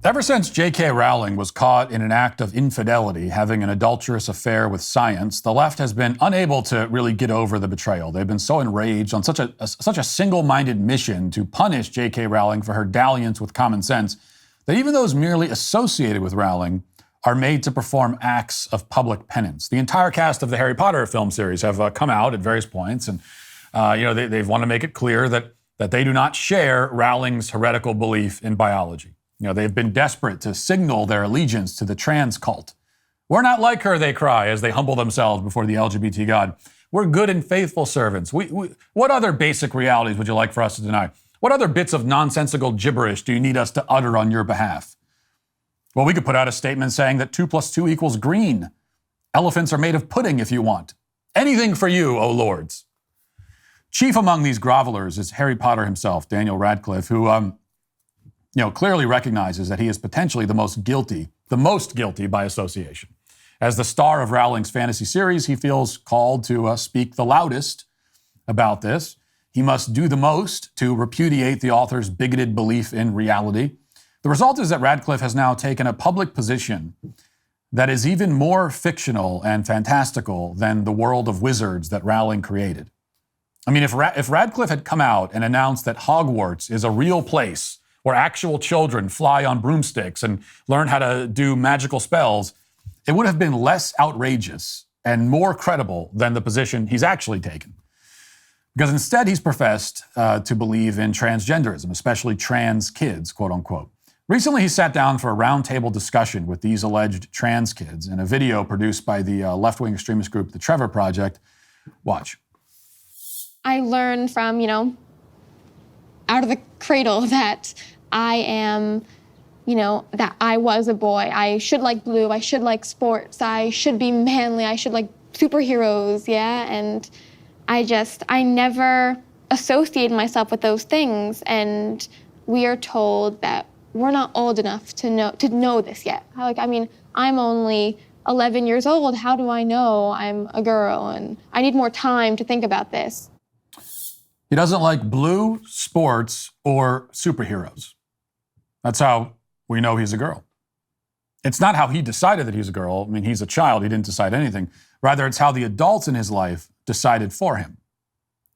Ever since J.K. Rowling was caught in an act of infidelity, having an adulterous affair with science, the left has been unable to really get over the betrayal. They've been so enraged on such a single-minded mission to punish J.K. Rowling for her dalliance with common sense that even those merely associated with Rowling are made to perform acts of public penance. The entire cast of the Harry Potter film series have come out at various points, and they've want to make it clear that they do not share Rowling's heretical belief in biology. They've been desperate to signal their allegiance to the trans cult. We're not like her, they cry as they humble themselves before the LGBT god. We're good and faithful servants. What other basic realities would you like for us to deny? What other bits of nonsensical gibberish do you need us to utter on your behalf? Well, we could put out a statement saying that 2 + 2 = green. Elephants are made of pudding if you want. Anything for you, O lords. Chief among these grovelers is Harry Potter himself, Daniel Radcliffe, who clearly recognizes that he is potentially the most guilty by association. As the star of Rowling's fantasy series, he feels called to speak the loudest about this. He must do the most to repudiate the author's bigoted belief in reality. The result is that Radcliffe has now taken a public position that is even more fictional and fantastical than the world of wizards that Rowling created. I mean, if Radcliffe had come out and announced that Hogwarts is a real place where actual children fly on broomsticks and learn how to do magical spells, it would have been less outrageous and more credible than the position he's actually taken. Because instead, he's professed to believe in transgenderism, especially trans kids, quote unquote. Recently, he sat down for a roundtable discussion with these alleged trans kids in a video produced by the left-wing extremist group, the Trevor Project. Watch. I learned from, out of the cradle that I am, that I was a boy. I should like blue. I should like sports. I should be manly. I should like superheroes, yeah? And I never associated myself with those things. And we are told that we're not old enough to know this yet. I'm only 11 years old. How do I know I'm a girl? And I need more time to think about this. He doesn't like blue, sports, or superheroes. That's how we know he's a girl. It's not how he decided that he's a girl. I mean, he's a child. He didn't decide anything. Rather, it's how the adults in his life decided for him.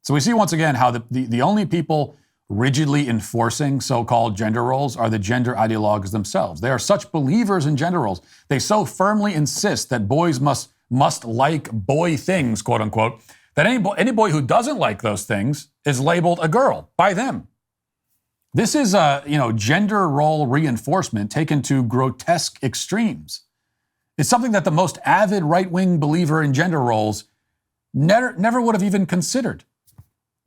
So we see once again how the only people rigidly enforcing so-called gender roles are the gender ideologues themselves. They are such believers in gender roles. They so firmly insist that boys must like boy things, quote unquote, that any boy who doesn't like those things is labeled a girl by them. This is gender role reinforcement taken to grotesque extremes. It's something that the most avid right-wing believer in gender roles never would have even considered.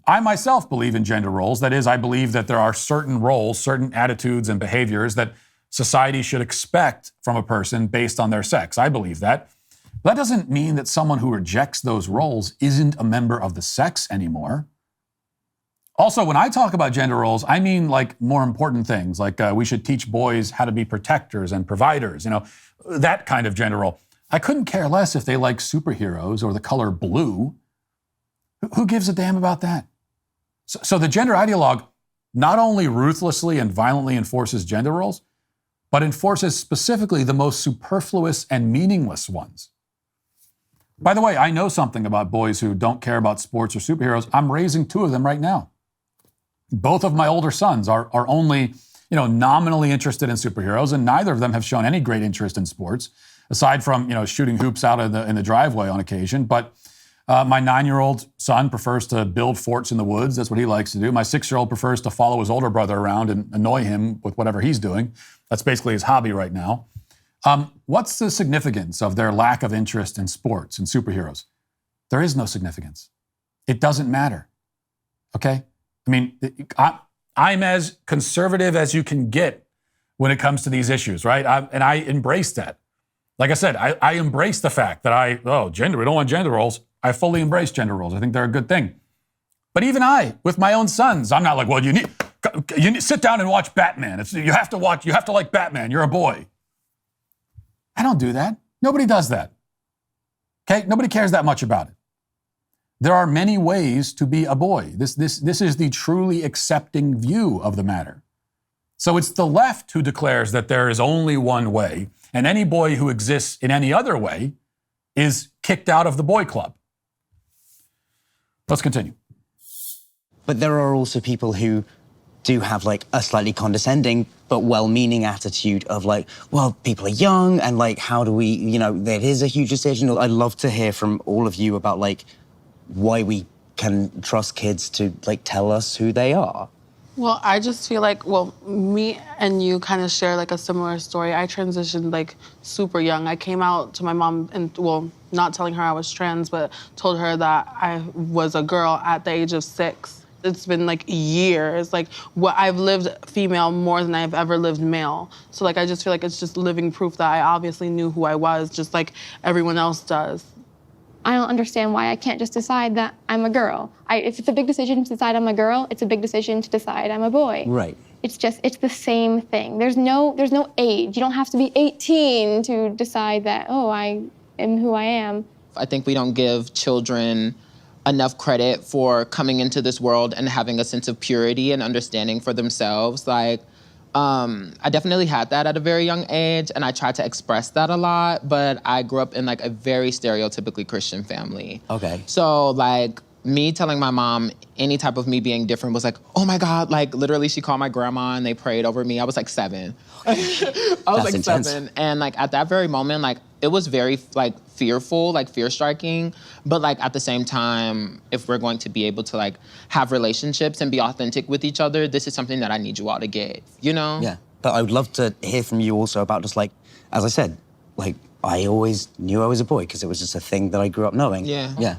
I myself believe in gender roles. That is, I believe that there are certain roles, certain attitudes and behaviors that society should expect from a person based on their sex. I believe that. That doesn't mean that someone who rejects those roles isn't a member of the sex anymore. Also, when I talk about gender roles, I mean like more important things, like we should teach boys how to be protectors and providers, that kind of gender role. I couldn't care less if they like superheroes or the color blue. Who gives a damn about that? So the gender ideologue not only ruthlessly and violently enforces gender roles, but enforces specifically the most superfluous and meaningless ones. By the way, I know something about boys who don't care about sports or superheroes. I'm raising 2 of them right now. Both of my older sons are only, nominally interested in superheroes, and neither of them have shown any great interest in sports, aside from, shooting hoops out in the driveway on occasion. But my 9-year-old son prefers to build forts in the woods. That's what he likes to do. My 6-year-old prefers to follow his older brother around and annoy him with whatever he's doing. That's basically his hobby right now. What's the significance of their lack of interest in sports and superheroes? There is no significance. It doesn't matter. Okay? I mean, I'm as conservative as you can get when it comes to these issues, right? And I embrace that. Like I said, I embrace the fact that we don't want gender roles. I fully embrace gender roles. I think they're a good thing. But even with my own sons, I'm not like, well, you need sit down and watch Batman. You have to like Batman. You're a boy. I don't do that. Nobody does that. Okay? Nobody cares that much about it. There are many ways to be a boy. This is the truly accepting view of the matter. So it's the left who declares that there is only one way, and any boy who exists in any other way is kicked out of the boy club. Let's continue. But there are also people who do have like a slightly condescending but well-meaning attitude of like, well, people are young and like, how do we, you know, there is a huge decision. I'd love to hear from all of you about like why we can trust kids to like tell us who they are. Well, I just feel like, well, me and you kind of share like a similar story. I transitioned like super young. I came out to my mom and, well, not telling her I was trans, but told her that I was a girl at the age of 6. It's been like years. Like what I've lived female more than I've ever lived male. So like I just feel like it's just living proof that I obviously knew who I was, just like everyone else does. I don't understand why I can't just decide that I'm a girl. If it's a big decision to decide I'm a girl, it's a big decision to decide I'm a boy. Right. It's the same thing. There's no age. You don't have to be 18 to decide that, oh, I am who I am. I think we don't give children enough credit for coming into this world and having a sense of purity and understanding for themselves. Like, I definitely had that at a very young age, and I tried to express that a lot, but I grew up in like a very stereotypically Christian family. Okay. So like me telling my mom any type of me being different was like, oh my God, like literally she called my grandma and they prayed over me. I was like 7. I was like intense. 7. And like at that very moment, like it was very like fearful, like fear striking. But like at the same time, if we're going to be able to like have relationships and be authentic with each other, this is something that I need you all to get, you know? Yeah, but I would love to hear from you also about just like, as I said, like I always knew I was a boy because it was just a thing that I grew up knowing. Yeah. Yeah.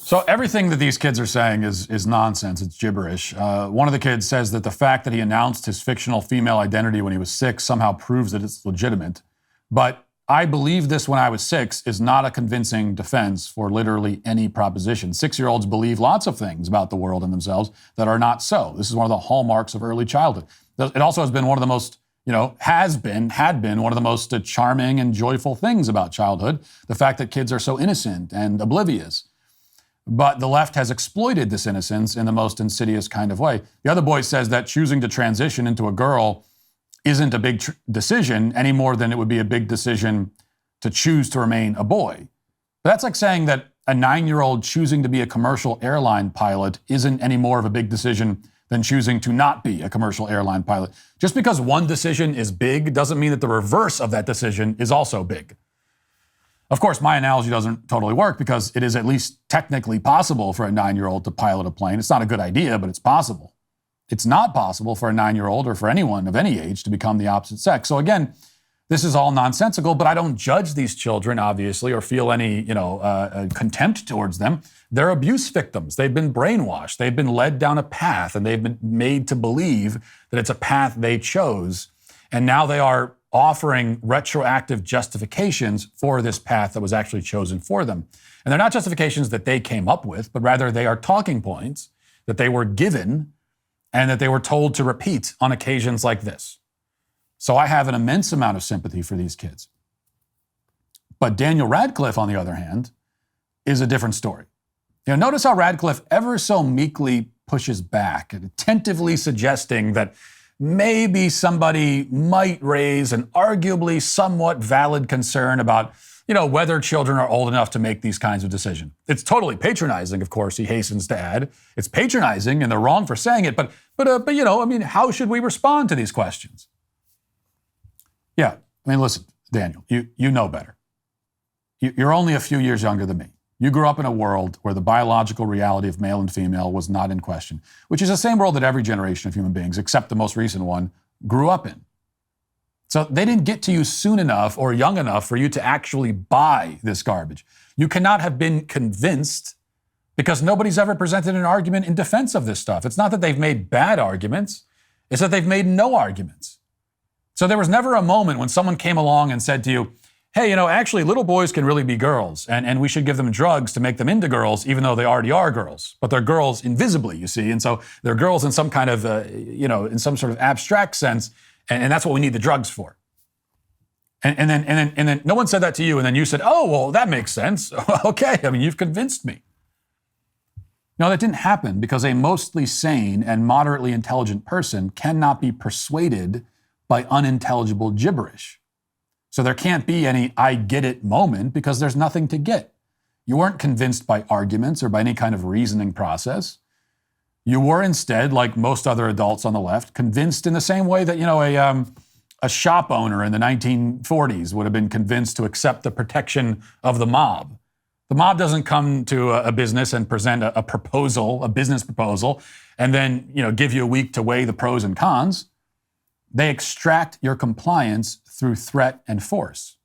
So everything that these kids are saying is nonsense. It's gibberish. One of the kids says that the fact that he announced his fictional female identity when he was 6 somehow proves that it's legitimate. But I believed this when I was 6 is not a convincing defense for literally any proposition. 6-year-olds believe lots of things about the world and themselves that are not so. This is one of the hallmarks of early childhood. It also has been one of the most, had been one of the most charming and joyful things about childhood, the fact that kids are so innocent and oblivious. But the left has exploited this innocence in the most insidious kind of way. The other boy says that choosing to transition into a girl isn't a big decision any more than it would be a big decision to choose to remain a boy. But that's like saying that a 9-year-old choosing to be a commercial airline pilot isn't any more of a big decision than choosing to not be a commercial airline pilot. Just because one decision is big doesn't mean that the reverse of that decision is also big. Of course, my analogy doesn't totally work because it is at least technically possible for a 9-year-old to pilot a plane. It's not a good idea, but it's possible. It's not possible for a 9-year-old or for anyone of any age to become the opposite sex. So again, this is all nonsensical, but I don't judge these children, obviously, or feel any, contempt towards them. They're abuse victims. They've been brainwashed. They've been led down a path, and they've been made to believe that it's a path they chose. And now they are offering retroactive justifications for this path that was actually chosen for them. And they're not justifications that they came up with, but rather they are talking points that they were given and that they were told to repeat on occasions like this. So I have an immense amount of sympathy for these kids. But Daniel Radcliffe, on the other hand, is a different story. Notice how Radcliffe ever so meekly pushes back, attentively suggesting that maybe somebody might raise an arguably somewhat valid concern about, whether children are old enough to make these kinds of decisions. It's totally patronizing, of course, he hastens to add. It's patronizing, and they're wrong for saying it, but how should we respond to these questions? Yeah, listen, Daniel, you know better. You're only a few years younger than me. You grew up in a world where the biological reality of male and female was not in question, which is the same world that every generation of human beings, except the most recent one, grew up in. So they didn't get to you soon enough or young enough for you to actually buy this garbage. You cannot have been convinced because nobody's ever presented an argument in defense of this stuff. It's not that they've made bad arguments, it's that they've made no arguments. So there was never a moment when someone came along and said to you, hey, actually little boys can really be girls and we should give them drugs to make them into girls even though they already are girls. But they're girls invisibly, you see. And so they're girls in some kind of, in some sort of abstract sense. And that's what we need the drugs for. And then no one said that to you. And then you said, oh, well, that makes sense. Okay, you've convinced me. No, that didn't happen because a mostly sane and moderately intelligent person cannot be persuaded by unintelligible gibberish. So there can't be any I get it moment because there's nothing to get. You weren't convinced by arguments or by any kind of reasoning process. You were instead, like most other adults on the left, convinced in the same way that, a shop owner in the 1940s would have been convinced to accept the protection of the mob. The mob doesn't come to a business and present a proposal, a business proposal, and then, give you a week to weigh the pros and cons. They extract your compliance through threat and force.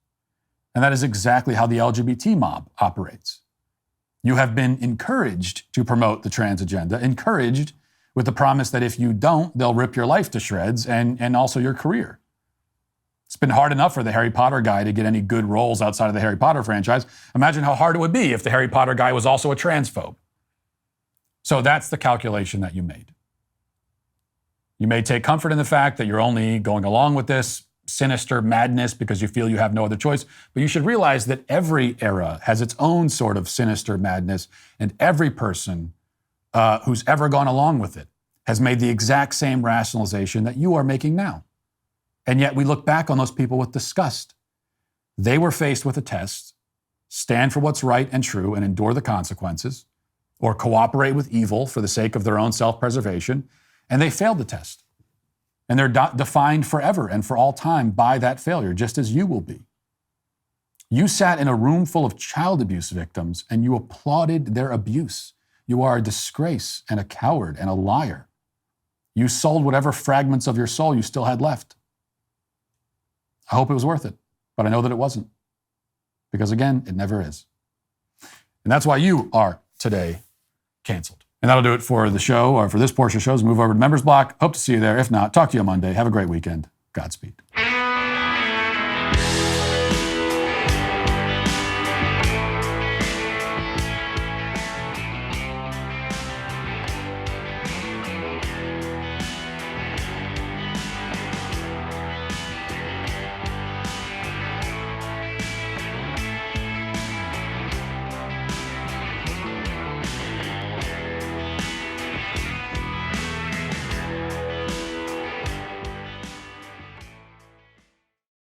And that is exactly how the LGBT mob operates. You have been encouraged to promote the trans agenda, encouraged with the promise that if you don't, they'll rip your life to shreds and also your career. It's been hard enough for the Harry Potter guy to get any good roles outside of the Harry Potter franchise. Imagine how hard it would be if the Harry Potter guy was also a transphobe. So that's the calculation that you made. You may take comfort in the fact that you're only going along with this sinister madness because you feel you have no other choice, but you should realize that every era has its own sort of sinister madness, and every person who's ever gone along with it has made the exact same rationalization that you are making now. And yet we look back on those people with disgust. They were faced with a test, stand for what's right and true and endure the consequences, or cooperate with evil for the sake of their own self-preservation, and they failed the test. And they're defined forever and for all time by that failure, just as you will be. You sat in a room full of child abuse victims and you applauded their abuse. You are a disgrace and a coward and a liar. You sold whatever fragments of your soul you still had left. I hope it was worth it, but I know that it wasn't. Because again, it never is. And that's why you are today canceled. And that'll do it for the show, or for this portion of shows. Move over to Members Block. Hope to see you there. If not, talk to you on Monday. Have a great weekend. Godspeed.